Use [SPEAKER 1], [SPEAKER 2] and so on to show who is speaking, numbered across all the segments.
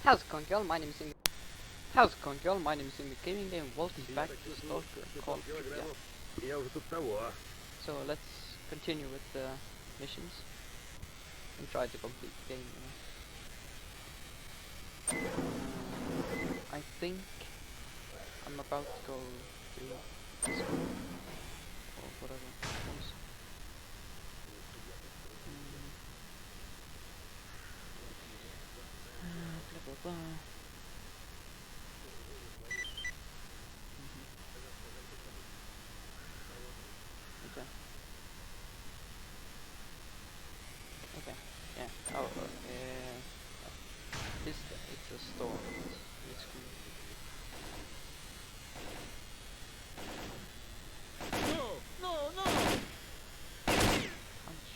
[SPEAKER 1] How's it going, girl? My name is in. How's it going, girl? My name is in the gaming game. Welcome back to Stalker called Pripyat. So let's continue with the missions and try to complete the game. I think I'm about to go to school or whatever it was. Blah blah blah. Okay. Okay. Yeah. Oh, it's a store. It's cool. Ouch.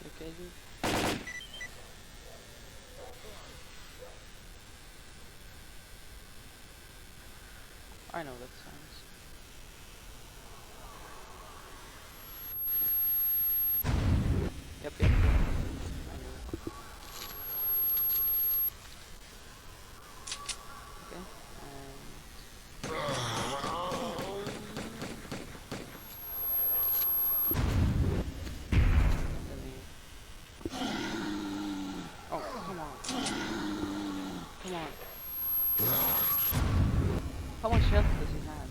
[SPEAKER 1] You okay, dude? I know that sounds. Yep. I know it. Okay. Let me. Oh, come on. Come on. How much health does he have?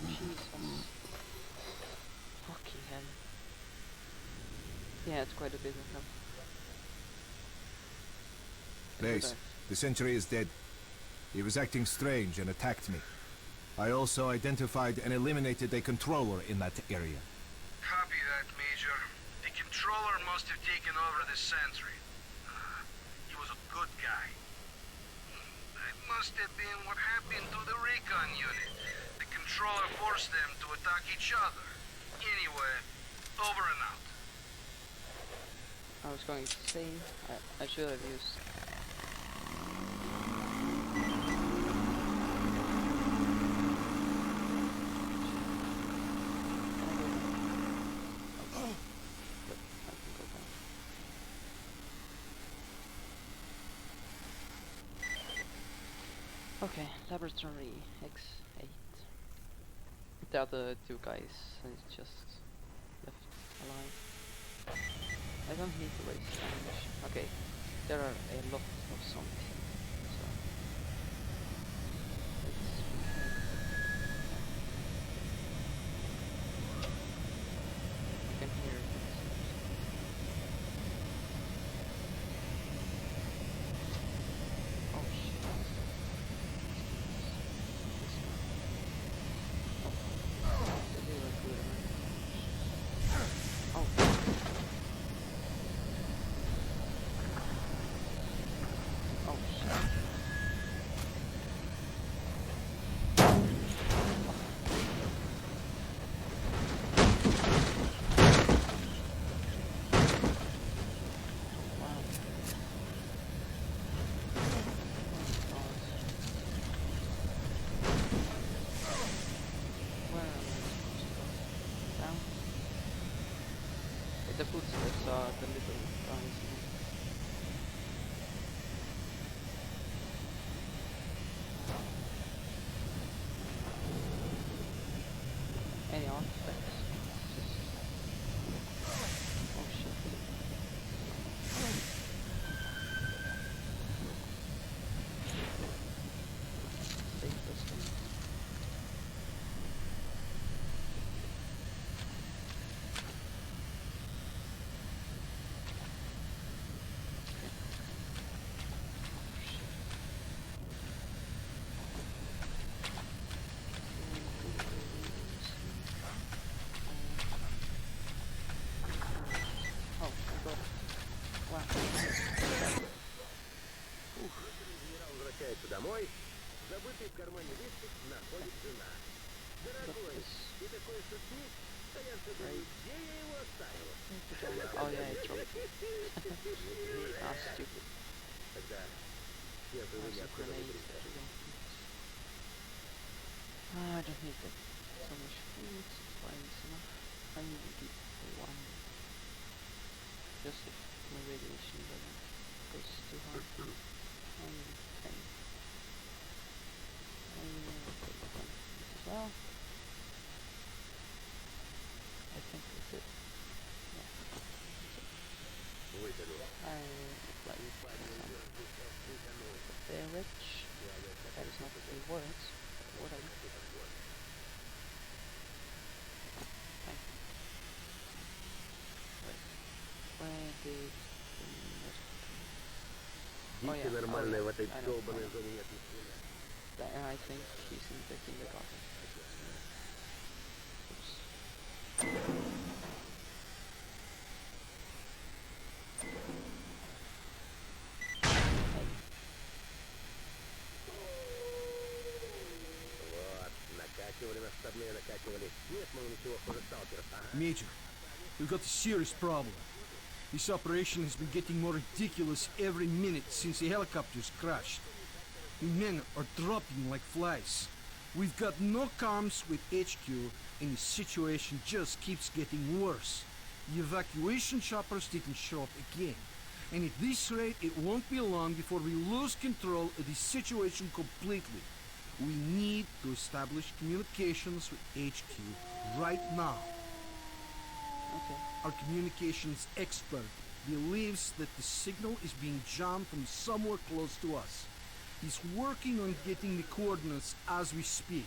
[SPEAKER 1] Jesus. Fucking hell. Yeah, it's quite a bit of them.
[SPEAKER 2] Blaze, the sentry is dead. He was acting strange and attacked me. I also identified and eliminated a controller in that area.
[SPEAKER 3] Copy that, Major. The controller must have taken over the sentry. He was a good guy. That must have been what happened to the recon unit. The controller forced them to attack each other. Anyway, over and out.
[SPEAKER 1] I was going to say, I should have used. Okay, laboratory X8. The other two guys just left alive. I don't need to waste ammunition. Okay, there are a lot of zombies, so I can hear it. Oh shit. The footsteps are the little guys. Any artifacts? Oh shit. Safe distance.
[SPEAKER 4] Домой, забытый в кармане листик находит жена. Дорогой, ты такой шутник, что я все думаю, где я его оставила?
[SPEAKER 1] Oh yeah, it's right. Ah, stupid.
[SPEAKER 4] Тогда я живу не
[SPEAKER 1] That's a
[SPEAKER 4] откуда
[SPEAKER 1] grenade.
[SPEAKER 4] выбраться.
[SPEAKER 1] I don't need that so much food, fine enough. I need to keep one, just if my radiation level goes too high. And 10. I will take one this as well. I think that's it. Yeah, that's it. I apply some beverage. That is not the words, whatever. Fine. Wait. Where did the
[SPEAKER 4] Дети нормальные в этой
[SPEAKER 1] I know.
[SPEAKER 4] долбанной зоне нет ни хрена.
[SPEAKER 1] I think he's in the kindergarten. Oops. Hey.
[SPEAKER 4] Вот, накачивали нас штабные, накачивали. Нет, мол, ничего хуже сталкеров, ага.
[SPEAKER 5] Major, we've got a serious problem. This operation has been getting more ridiculous every minute since the helicopters crashed. The men are dropping like flies. We've got no comms with HQ, and the situation just keeps getting worse. The evacuation choppers didn't show up again. And at this rate, it won't be long before we lose control of the situation completely. We need to establish communications with HQ right now.
[SPEAKER 1] Okay.
[SPEAKER 5] Our communications expert believes that the signal is being jammed from somewhere close to us. He's working on getting the coordinates as we speak.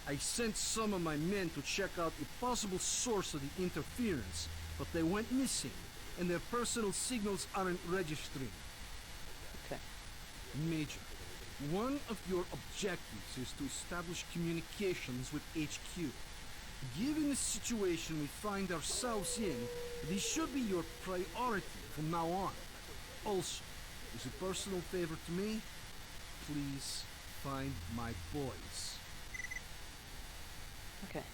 [SPEAKER 5] I sent some of my men to check out a possible source of the interference, but they went missing, and their personal signals aren't registering.
[SPEAKER 1] Okay.
[SPEAKER 5] Major, one of your objectives is to establish communications with HQ. Given the situation we find ourselves in, this should be your priority from now on. Also, as a personal favor to me, please find my boys.
[SPEAKER 1] Okay.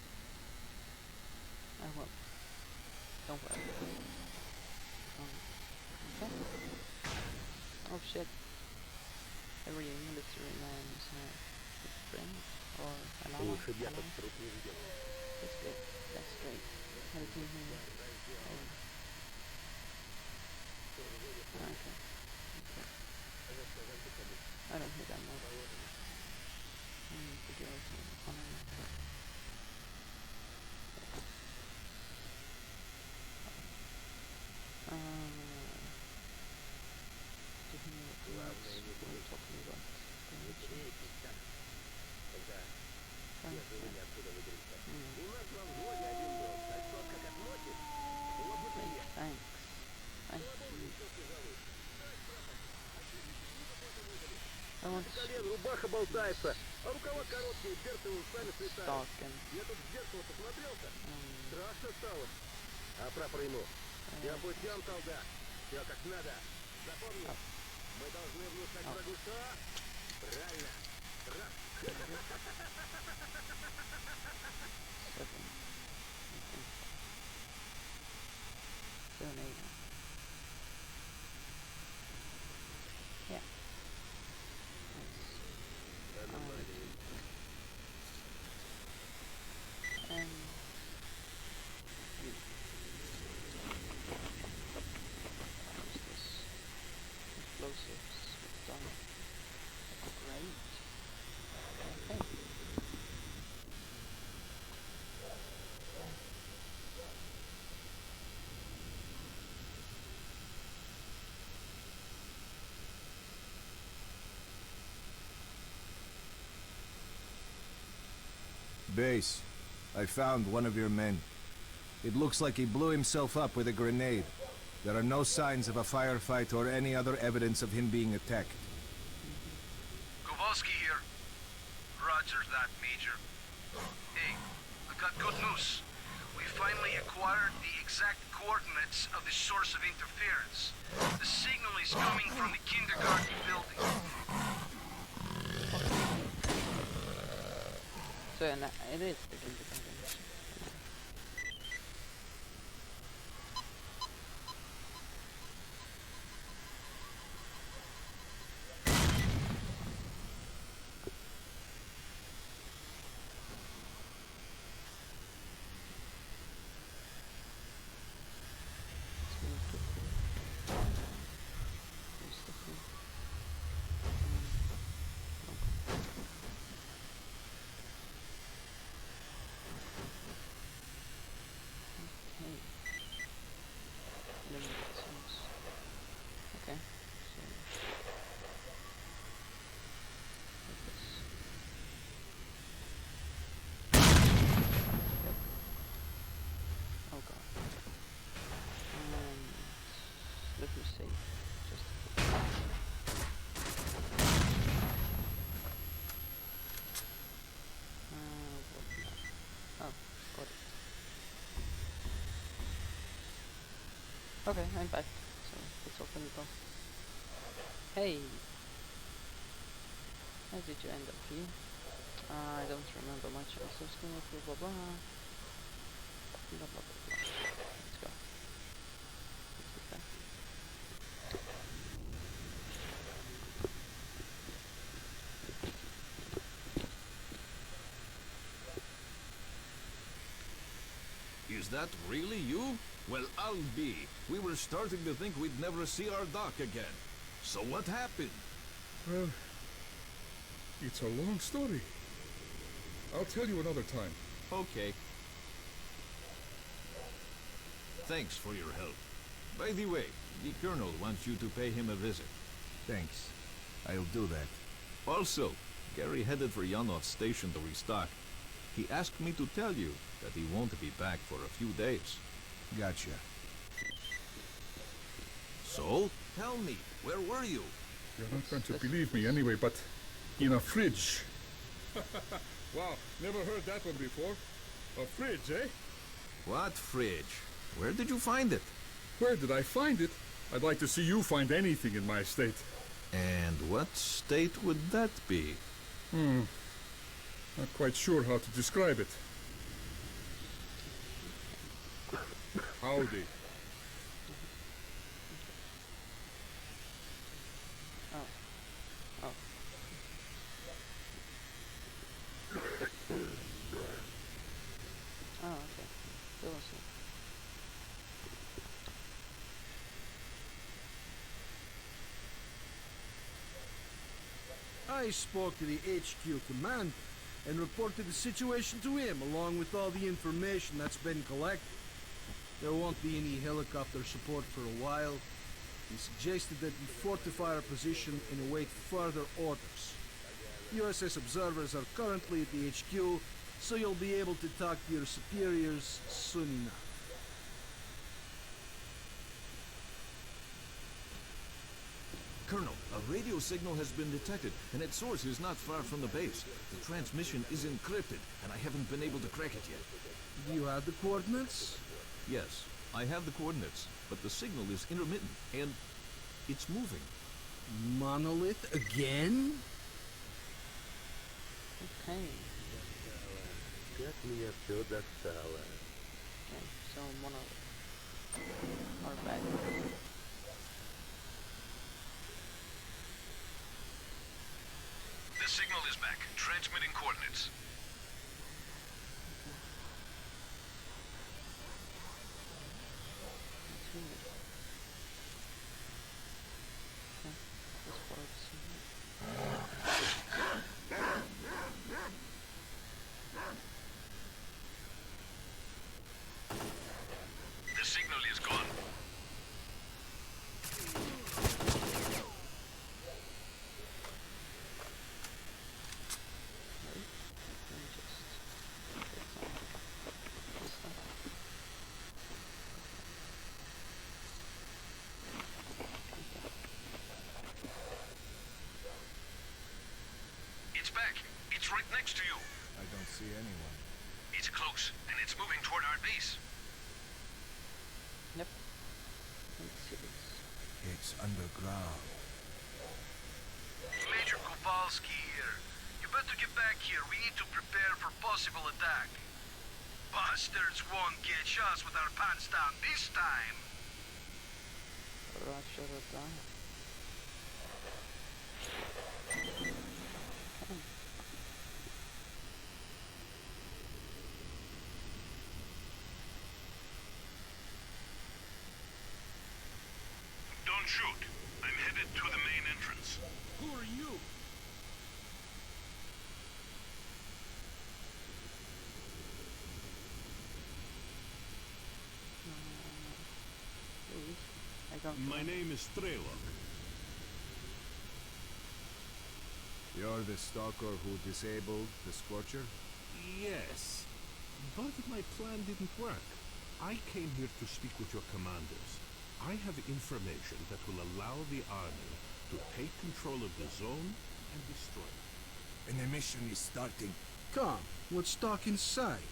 [SPEAKER 1] I will. Don't worry. Okay. Oh shit. Every military man is a friend or an ally.
[SPEAKER 4] Лучше бы я тот труп не видел.
[SPEAKER 1] That's good. That's great. Everything here. Okay. Okay. I don't need that more. I need to go to on another. To hear what we're talking about.
[SPEAKER 4] Когда
[SPEAKER 1] Fine,
[SPEAKER 4] я живыми
[SPEAKER 1] fine.
[SPEAKER 4] отсюда выберемся. У нас во взводе один был, так что как относит, вот бы приехал.
[SPEAKER 1] Thanks. Thank you. I want
[SPEAKER 4] Колен, рубаха болтается, а рукава короткие, берцы сами слетают.
[SPEAKER 1] Stalker.
[SPEAKER 4] Я тут в зеркало посмотрелся, страшно стало. А прапор ему, я путем, солдат, все как надо. Запомни, мы должны внушать врагу что? Правильно, страх.
[SPEAKER 1] 7, 8. Yeah. And use this explosives with done. Great. Okay.
[SPEAKER 2] Base, I found one of your men. It looks like he blew himself up with a grenade. There are no signs of a firefight or any other evidence of him being attacked.
[SPEAKER 3] Kowalski here. Roger that, Major. Hey, I got good news. We finally acquired the exact coordinates of the source of interference. The signal is coming from the kindergarten building.
[SPEAKER 1] So and it is the kindergarten. Okay, I'm back. So let's open the door. Hey! How did you end up here? I don't remember much. I was so scared, blah blah blah. Blah blah blah blah. Let's go. Let's get back.
[SPEAKER 6] Is that really you? Well, I'll be. We were starting to think we'd never see our dock again. So what happened?
[SPEAKER 7] Well, it's a long story. I'll tell you another time.
[SPEAKER 6] Okay. Thanks for your help. By the way, the Colonel wants you to pay him a visit.
[SPEAKER 2] Thanks. I'll do that.
[SPEAKER 6] Also, Gary headed for Yanov's station to restock. He asked me to tell you that he won't be back for a few days.
[SPEAKER 2] Gotcha.
[SPEAKER 6] So, tell me, where were you?
[SPEAKER 7] You're not going to believe me anyway, but in a fridge. Wow, never heard that one before. A fridge, eh?
[SPEAKER 6] What fridge? Where did you find it?
[SPEAKER 7] Where did I find it? I'd like to see you find anything in my estate.
[SPEAKER 6] And what state would that be?
[SPEAKER 7] Not quite sure how to describe it. Howdy.
[SPEAKER 1] Oh. Oh, okay. That was it.
[SPEAKER 5] I spoke to the HQ command and reported the situation to him, along with all the information that's been collected. There won't be any helicopter support for a while. He suggested that we fortify our position and await further orders. USS observers are currently at the HQ, so you'll be able to talk to your superiors soon enough.
[SPEAKER 6] Colonel, a radio signal has been detected, and its source is not far from the base. The transmission is encrypted, and I haven't been able to crack it yet.
[SPEAKER 5] Do you have the coordinates?
[SPEAKER 6] Yes, I have the coordinates, but the signal is intermittent, and it's moving.
[SPEAKER 5] Monolith again?
[SPEAKER 1] Okay.
[SPEAKER 4] Как меня все достало.
[SPEAKER 1] Okay, so monolith. Our bad.
[SPEAKER 3] The signal is back. Transmitting coordinates.
[SPEAKER 1] That's weird. Okay, this part is
[SPEAKER 3] The signal is gone. It's back. It's right next to you.
[SPEAKER 2] I don't see anyone.
[SPEAKER 3] It's close, and it's moving toward our base.
[SPEAKER 1] Yep. Let's see this.
[SPEAKER 2] It's underground.
[SPEAKER 3] Major Kowalski here. You better get back here. We need to prepare for possible attack. Bastards won't catch us with our pants down this time.
[SPEAKER 1] Roger that.
[SPEAKER 3] Don't shoot. I'm headed to the main entrance.
[SPEAKER 5] Who are you?
[SPEAKER 1] Please. I don't
[SPEAKER 8] My
[SPEAKER 1] know.
[SPEAKER 8] name is Trelok.
[SPEAKER 2] You're the stalker who disabled the Scorcher?
[SPEAKER 8] Yes, but my plan didn't work. I came here to speak with your commanders. I have information that will allow the army to take control of the zone and destroy it.
[SPEAKER 2] An emission is starting.
[SPEAKER 5] Come, let's talk inside.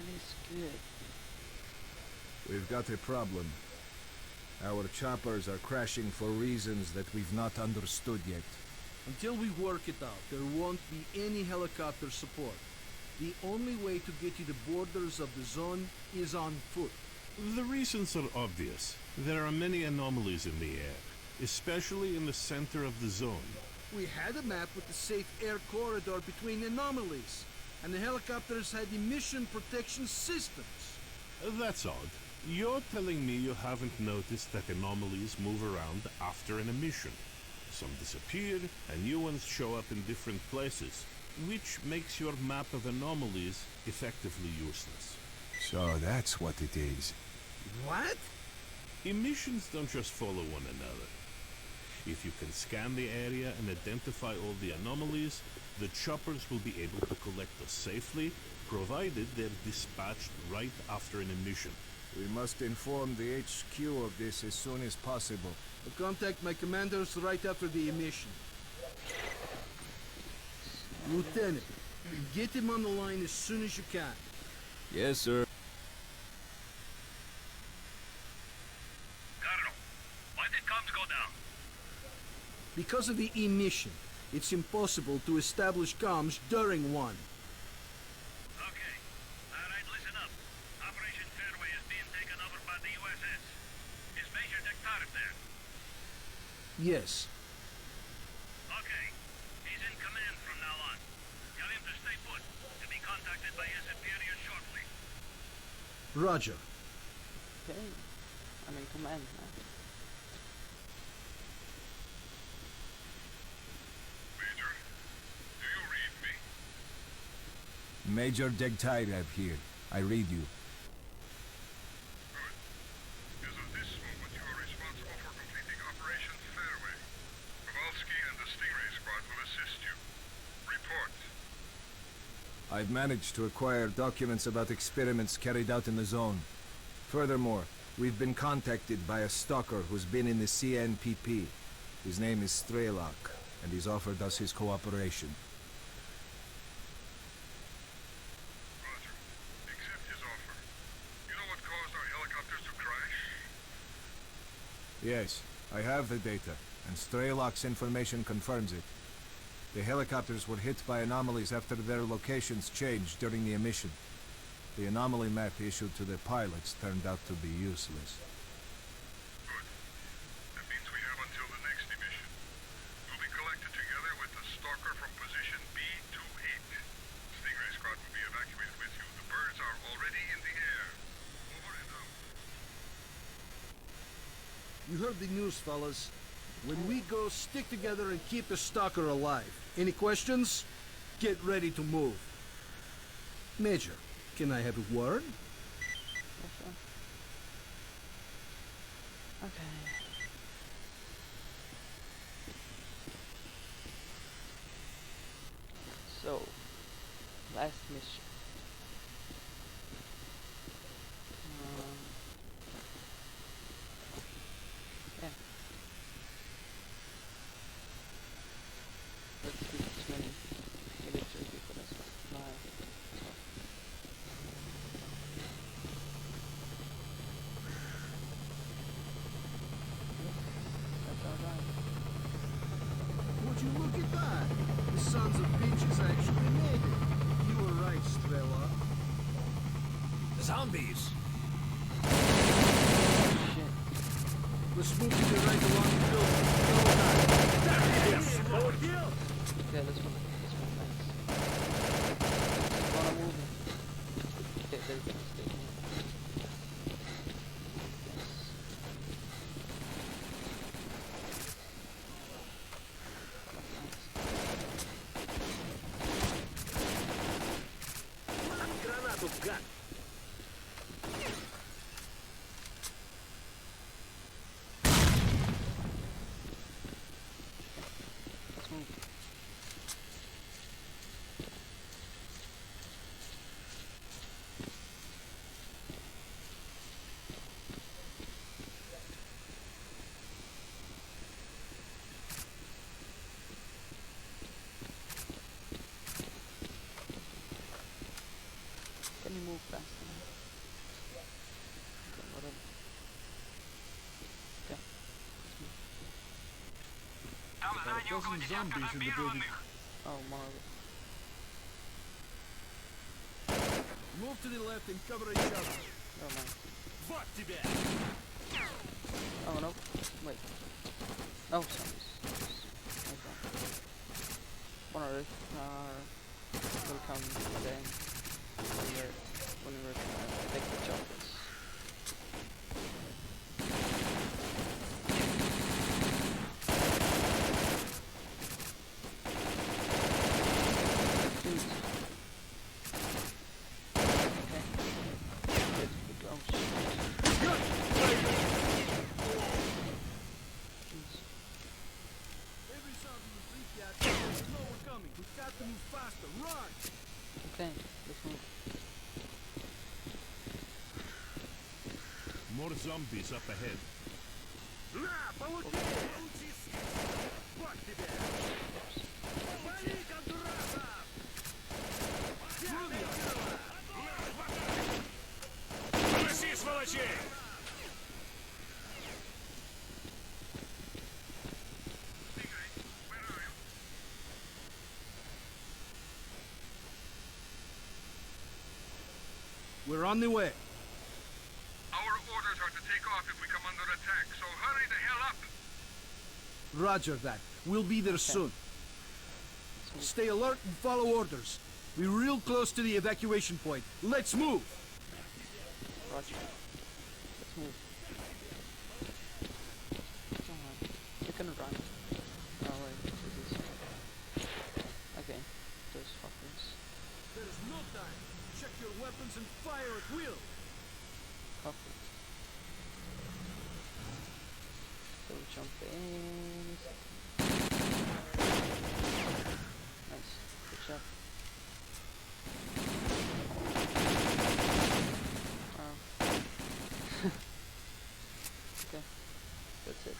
[SPEAKER 1] feels good.
[SPEAKER 2] We've got a problem. Our choppers are crashing for reasons that we've not understood yet.
[SPEAKER 5] Until we work it out, there won't be any helicopter support. The only way to get to the borders of the zone is on foot.
[SPEAKER 8] The reasons are obvious. There are many anomalies in the air, especially in the center of the zone.
[SPEAKER 5] We had a map with the safe air corridor between anomalies, and the helicopters had emission protection systems.
[SPEAKER 8] That's odd. You're telling me you haven't noticed that anomalies move around after an emission. Some disappear, and new ones show up in different places, which makes your map of anomalies effectively useless.
[SPEAKER 2] So that's what it is.
[SPEAKER 5] What?
[SPEAKER 8] Emissions don't just follow one another. If you can scan the area and identify all the anomalies, the choppers will be able to collect us safely, provided they're dispatched right after an emission.
[SPEAKER 2] We must inform the HQ of this as soon as possible.
[SPEAKER 5] I'll contact my commanders right after the emission. Lieutenant, get him on the line as soon as you can.
[SPEAKER 6] Yes, sir.
[SPEAKER 3] Colonel, why did comms go down?
[SPEAKER 5] Because of the emission, it's impossible to establish comms during one.
[SPEAKER 3] Okay. Alright, listen up. Operation Fairway is being taken over by the USS. Is Major Dektarov there?
[SPEAKER 5] Yes.
[SPEAKER 3] Okay. He's in command from now on. Tell him to stay put, to be contacted by his superiors shortly.
[SPEAKER 5] Roger.
[SPEAKER 1] Okay. I'm in command now.
[SPEAKER 3] Major, do you read me?
[SPEAKER 2] Major Degtyarev here. I read you.
[SPEAKER 3] Good. As of this moment, you are responsible for completing Operation Fairway. Kowalski and the Stingray Squad will assist you. Report.
[SPEAKER 2] I've managed to acquire documents about experiments carried out in the zone. Furthermore, we've been contacted by a stalker who's been in the CNPP. His name is Strelak, and he's offered us his cooperation.
[SPEAKER 3] Roger. Accept his offer. You know what caused our helicopters to crash?
[SPEAKER 2] Yes, I have the data, and Strelak's information confirms it. The helicopters were hit by anomalies after their locations changed during the emission. The anomaly map issued to the pilots turned out to be useless.
[SPEAKER 3] Good. That means we have until the next emission. We'll be collected together with the Stalker from position B28. Stingray Squad will be evacuated with you. The birds are already in the air. Over and out.
[SPEAKER 5] You heard the news, fellas. When we go, stick together and keep the stalker alive. Any questions? Get ready to move. Major, can I have a word?
[SPEAKER 1] Yeah, sure. Okay. So, last mission. Yeah. Let's see this many military people as well. That's alright.
[SPEAKER 5] Would you look at that? The sons of bitches actually made it. You were right, Strela.
[SPEAKER 6] Zombies!
[SPEAKER 1] Shit.
[SPEAKER 5] Let's move to the right along the building. Go back.
[SPEAKER 1] Yeah, this one nice. Wanna move it. Okay, there's a mistake here.
[SPEAKER 4] Гранату, гад!
[SPEAKER 1] Let's move.
[SPEAKER 8] There are a dozen zombies in the building.
[SPEAKER 1] Oh, more of it.
[SPEAKER 5] Move to the left and cover each other.
[SPEAKER 1] Never mind.
[SPEAKER 5] Fuck to that!
[SPEAKER 1] Oh no. Wait. Oh, zombies. Okay. One of it will come again when we're take the choppers. Dude. Okay. Oh shit. Jeez.
[SPEAKER 5] Every zombie in Pripyat, they know we're coming. We've got to move faster. Run!
[SPEAKER 1] Okay, let's move.
[SPEAKER 8] More zombies up ahead.
[SPEAKER 5] We're on the way.
[SPEAKER 3] Our orders are to take off if we come under attack, so hurry the hell up!
[SPEAKER 5] Roger that. We'll be there soon. Stay alert and follow orders. We're real close to the evacuation point. Let's move!
[SPEAKER 1] Roger. Let's move. Come on. You can run. Oh wait, this is... Okay. Those fuckers.
[SPEAKER 5] There's no time. Check your weapons and fire at will.
[SPEAKER 1] Copy. So jump in. Nice. Good job. Oh. Okay. That's it.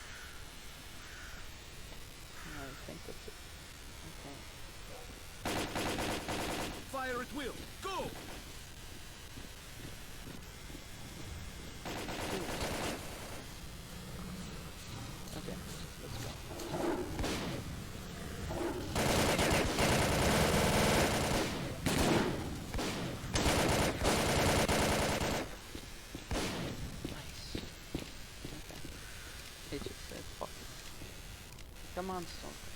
[SPEAKER 1] I think that's it. Okay.
[SPEAKER 5] Fire at will. Go!
[SPEAKER 1] Okay, let's go. Nice. Okay. He just said fuck it. Come on, Stalker.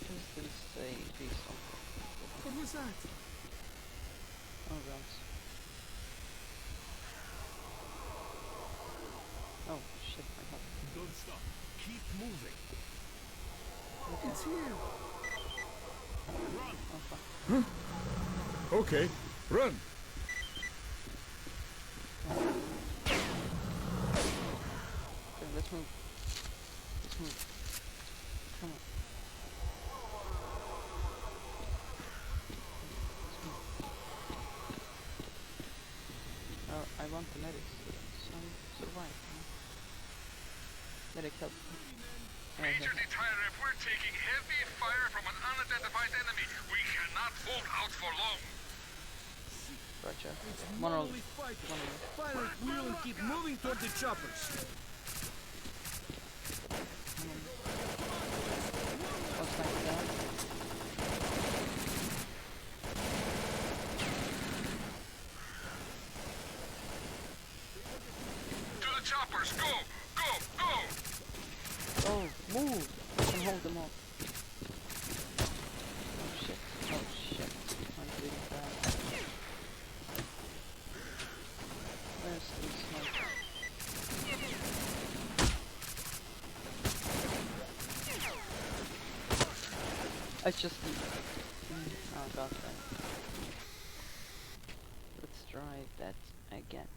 [SPEAKER 1] Just this say be Stalker.
[SPEAKER 5] What was that?
[SPEAKER 1] Oh god. Oh shit, my head.
[SPEAKER 8] Don't stop. Keep moving.
[SPEAKER 1] Okay.
[SPEAKER 5] It's here.
[SPEAKER 8] Run!
[SPEAKER 1] Oh fuck.
[SPEAKER 7] Okay, run.
[SPEAKER 1] Okay, let's move. Let's move. Come on. Let's move. I want the medics to survive. Medic help.
[SPEAKER 3] Major Detailer, if we're taking heavy fire from an unidentified enemy, we cannot hold out for long.
[SPEAKER 1] Roger.
[SPEAKER 5] It's
[SPEAKER 1] Monroe.
[SPEAKER 5] normally fight. Fire at will and keep moving toward the choppers.
[SPEAKER 1] What's that down?
[SPEAKER 3] To the choppers, go! Go! Go!
[SPEAKER 1] Oh, move! I can hold them off. Oh shit. Oh shit. I'm really bad. Where's the sniper? I just need... Oh god, right. Let's try that again.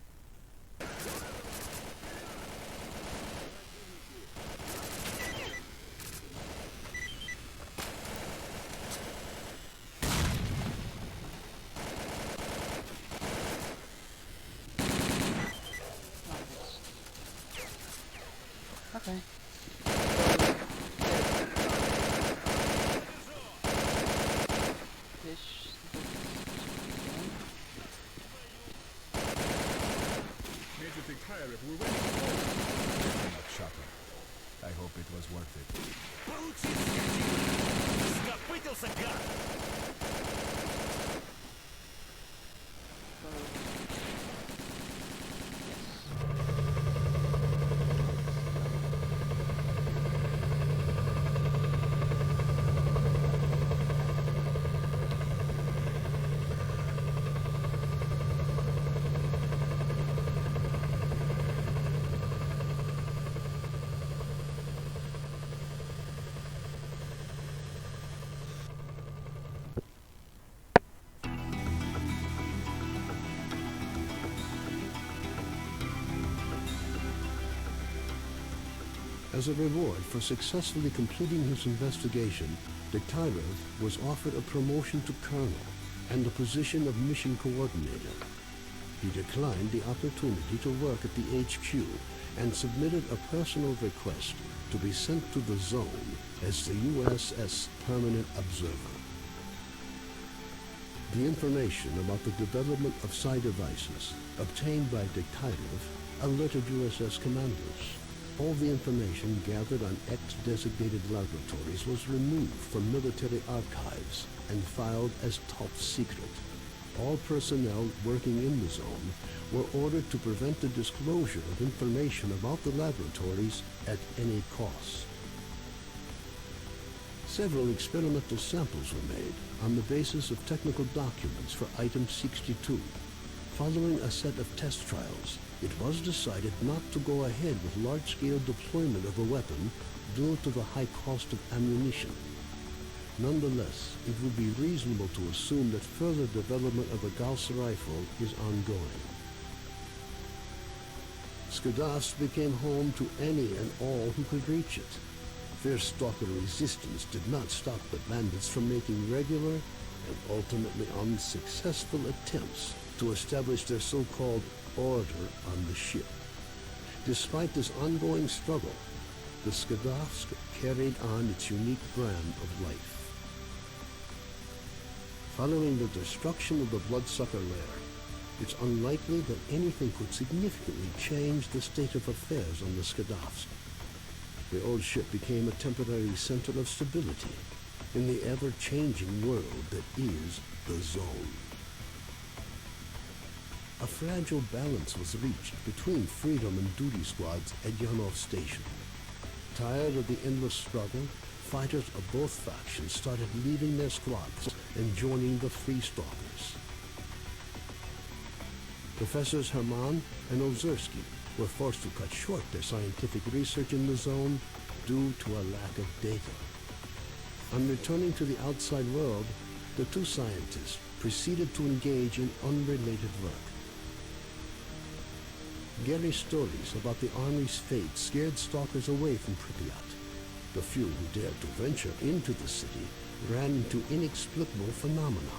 [SPEAKER 1] Okay. Fish.
[SPEAKER 7] Major Detailer, we're waiting for orders.
[SPEAKER 2] worth it.
[SPEAKER 6] Получи, скотина! Скопытился, гад!
[SPEAKER 9] As a reward for successfully completing his investigation, Degtyarev was offered a promotion to colonel and the position of mission coordinator. He declined the opportunity to work at the HQ and submitted a personal request to be sent to the zone as the USS Permanent Observer. The information about the development of psi devices obtained by Degtyarev alerted USS commanders. All the information gathered on X-designated laboratories was removed from military archives and filed as top secret. All personnel working in the zone were ordered to prevent the disclosure of information about the laboratories at any cost. Several experimental samples were made on the basis of technical documents for Item 62. Following a set of test trials, it was decided not to go ahead with large-scale deployment of the weapon due to the high cost of ammunition. Nonetheless, it would be reasonable to assume that further development of the Gauss rifle is ongoing. Skadovsk became home to any and all who could reach it. Fierce Stalker resistance did not stop the bandits from making regular and ultimately unsuccessful attempts to establish their so-called order on the ship. Despite this ongoing struggle, the Skadovsk carried on its unique brand of life. Following the destruction of the Bloodsucker lair, it's unlikely that anything could significantly change the state of affairs on the Skadovsk. The old ship became a temporary center of stability in the ever-changing world that is the Zone. A fragile balance was reached between freedom and duty squads at Yanov Station. Tired of the endless struggle, fighters of both factions started leaving their squads and joining the Free Stalkers. Professors Herman and Ozerski were forced to cut short their scientific research in the zone due to a lack of data. On returning to the outside world, the two scientists proceeded to engage in unrelated work. Gary's stories about the Army's fate scared stalkers away from Pripyat. The few who dared to venture into the city ran into inexplicable phenomena,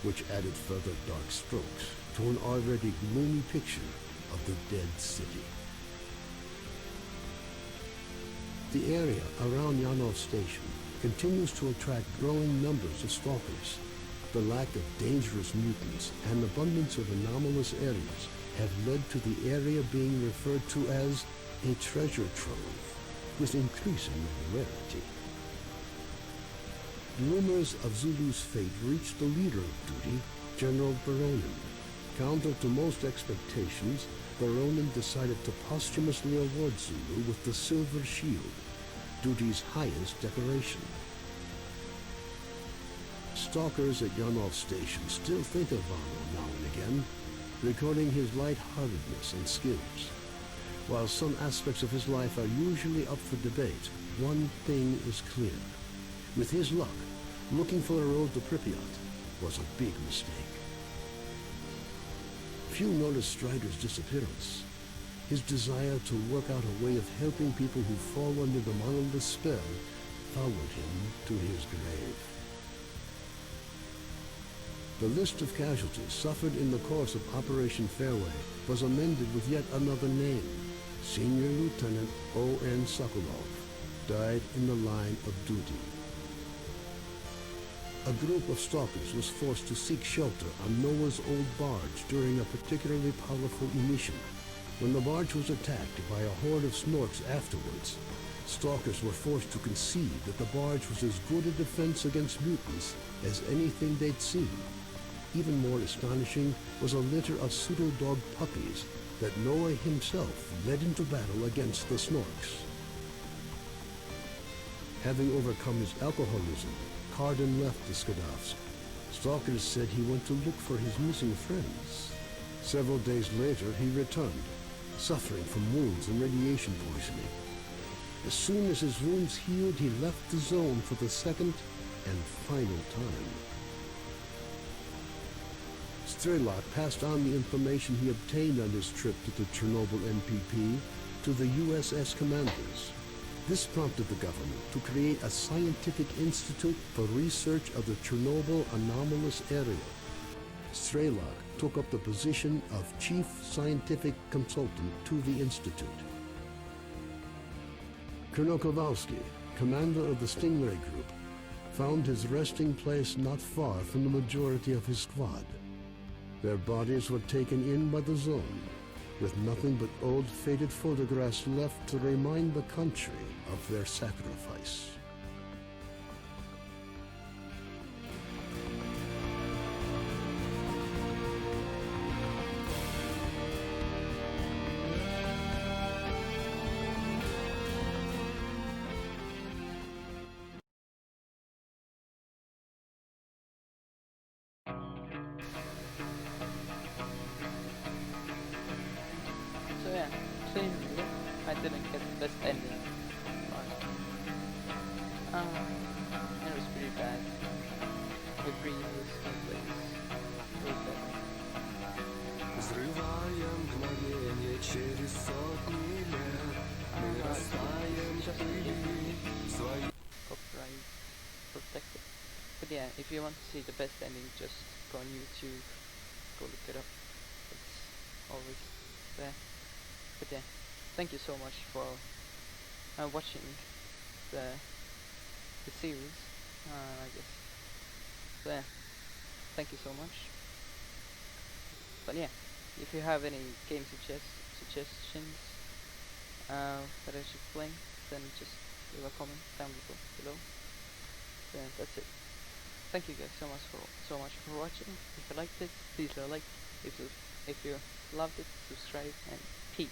[SPEAKER 9] which added further dark strokes to an already gloomy picture of the dead city. The area around Yanov Station continues to attract growing numbers of stalkers. The lack of dangerous mutants and abundance of anomalous areas have led to the area being referred to as a treasure trove, with increasing rarity. Rumors of Zulu's fate reached the leader of duty, General Baronin. Counter to most expectations, Baronin decided to posthumously award Zulu with the Silver Shield, duty's highest decoration. Stalkers at Yanov Station still think of Vano now and again, recording his lightheartedness and skills. While some aspects of his life are usually up for debate, one thing is clear. With his luck, looking for a road to Pripyat was a big mistake. Few noticed Strider's disappearance. His desire to work out a way of helping people who fall under the monolith's spell followed him to his grave. The list of casualties suffered in the course of Operation Fairway was amended with yet another name. Senior Lieutenant O.N. Sokolov died in the line of duty. A group of stalkers was forced to seek shelter on Noah's old barge during a particularly powerful emission. When the barge was attacked by a horde of snorks afterwards, Stalkers were forced to concede that the barge was as good a defense against mutants as anything they'd seen. Even more astonishing was a litter of pseudo-dog puppies that Noah himself led into battle against the Snorks. Having overcome his alcoholism, Cardin left the Skadovsk. Stalkers said he went to look for his missing friends. Several days later, he returned, suffering from wounds and radiation poisoning. As soon as his wounds healed, he left the zone for the second and final time. Strelok passed on the information he obtained on his trip to the Chernobyl NPP to the USS commanders. This prompted the government to create a scientific institute for research of the Chernobyl anomalous area. Strelok took up the position of chief scientific consultant to the institute. Colonel Kowalski, commander of the Stingray Group, found his resting place not far from the majority of his squad. Their bodies were taken in by the zone, with nothing but old faded photographs left to remind the country of their sacrifice.
[SPEAKER 1] So yeah, same here. I didn't get the best ending. It was pretty bad. The previous gameplays were better.
[SPEAKER 10] Взрываем мгновенье через сотни лет. Мы растаем в пыли своей.
[SPEAKER 1] Copyright protected. But yeah, if you want to see the best ending, just go on YouTube, go look it up. It's always there. But yeah, thank you so much for watching the series, I guess. So yeah, thank you so much. But yeah, if you have any game suggestions that I should play, then just leave a comment down below. So yeah, that's it. Thank you guys so much for watching. If you liked it, please leave a like. If you loved it, subscribe, and peace.